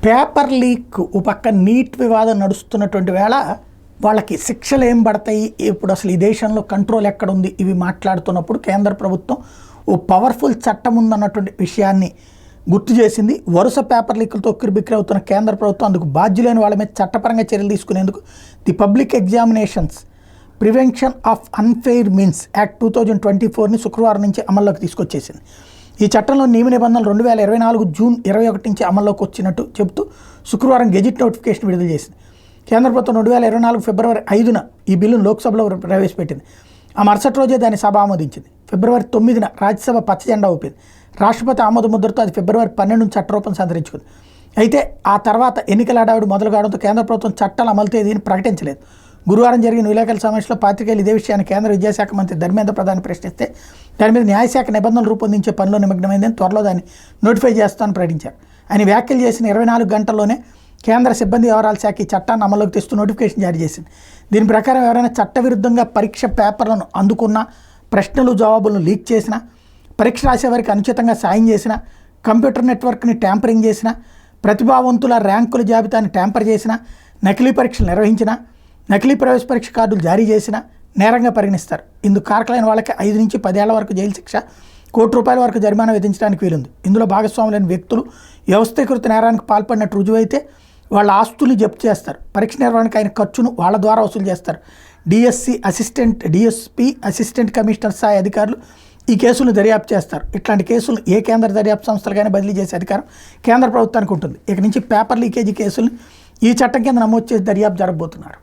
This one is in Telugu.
పేపర్ లీక్ ఓ పక్క నీట్ వివాదం నడుస్తున్నటువంటి వేళ వాళ్ళకి శిక్షలు ఏం పడతాయి, ఇప్పుడు అసలు ఈ దేశంలో కంట్రోల్ ఎక్కడుంది, ఇవి మాట్లాడుతున్నప్పుడు కేంద్ర ప్రభుత్వం ఓ పవర్ఫుల్ చట్టం ఉందన్నటువంటి విషయాన్ని గుర్తు చేసింది. వరుస పేపర్ లీకులతో ఉక్కిరిబిక్కిరి అవుతున్న కేంద్ర ప్రభుత్వం అందుకు బాధ్యులైన వాళ్ళ మీద చట్టపరంగా చర్యలు తీసుకునేందుకు the public examinations prevention of unfair means act 2024ని శుక్రవారం నుంచి అమల్లోకి తీసుకొచ్చేసింది. ఈ చట్టంలో నియమ నిబంధనలు 2024 జూన్ 21 నుంచి అమల్లోకి వచ్చినట్టు చెబుతూ శుక్రవారం గెజిట్ నోటిఫికేషన్ విడుదల చేసింది. కేంద్ర ప్రభుత్వం 2024 ఫిబ్రవరి 5న ఈ బిల్లును లోక్సభలో ప్రవేశపెట్టింది. ఆ మరుసటి రోజే దాన్ని సభ ఆమోదించింది. ఫిబ్రవరి 9న రాజ్యసభ పచ్చజెండా ఊపింది. రాష్ట్రపతి ఆమోద ముద్రతో అది ఫిబ్రవరి 12 నుంచి చట్టరూపం సంతరించుకుంది. అయితే ఆ తర్వాత ఎన్నికల హడావుడి మొదలు కావడంతో కేంద్ర ప్రభుత్వం చట్టాల అమలు తేదీని ప్రకటించలేదు. గురువారం జరిగిన విలేకరుల సమావేశంలో పాత్రికేయులు ఇదే విషయాన్ని కేంద్ర విద్యాశాఖ మంత్రి ధర్మేంద్ర ప్రధాన్ ప్రశ్నిస్తే దాని మీద న్యాయశాఖ నిబంధనలు రూపొందించే పనిలో నిమగ్నమైందని, త్వరలో దాన్ని నోటిఫై చేస్తామని ప్రకటించారు. ఆయన వ్యాఖ్యలు చేసిన 24 గంటల్లోనే కేంద్ర సిబ్బంది వ్యవహారాల శాఖ ఈ చట్టాన్ని అమల్లోకి తెస్తూ నోటిఫికేషన్ జారీ చేసింది. దీని ప్రకారం ఎవరైనా చట్టవిరుద్ధంగా పరీక్ష పేపర్లను అందుకున్నా, ప్రశ్నలు జవాబులను లీక్ చేసినా, పరీక్ష రాసేవారికి అనుచితంగా సాయం చేసినా, కంప్యూటర్ నెట్వర్క్ని ట్యాంపరింగ్ చేసినా, ప్రతిభావంతుల ర్యాంకుల జాబితాని ట్యాంపర్ చేసినా, నకిలీ పరీక్షలు నిర్వహించినా, నకిలీ ప్రవేశ పరీక్ష కార్డులు జారీ చేసినా నేరంగా పరిగణిస్తారు. ఇందుకు కారకులైన వాళ్ళకి 5 నుంచి 10 ఏళ్ల వరకు జైలు శిక్ష, ₹1,00,00,000 వరకు జరిమానా విధించడానికి వీలుంది. ఇందులో భాగస్వాములైన వ్యక్తులు వ్యవస్థీకృత నేరానికి పాల్పడినట్టు రుజువైతే వాళ్ళ ఆస్తులు జప్తు చేస్తారు. పరీక్ష నిర్వహణకు అయిన ఖర్చును వాళ్ళ ద్వారా వసూలు చేస్తారు. డిఎస్పీ అసిస్టెంట్ కమిషనర్ స్థాయి అధికారులు ఈ కేసులను దర్యాప్తు చేస్తారు. ఇట్లాంటి కేసులు ఏ కేంద్ర దర్యాప్తు సంస్థలుగానే బదిలీ చేసే అధికారం కేంద్ర ప్రభుత్వానికి ఉంటుంది. ఇక నుంచి పేపర్ లీకేజీ కేసులను ఈ చట్టం కింద నమోదు చేసి దర్యాప్తు జరగబోతున్నారు.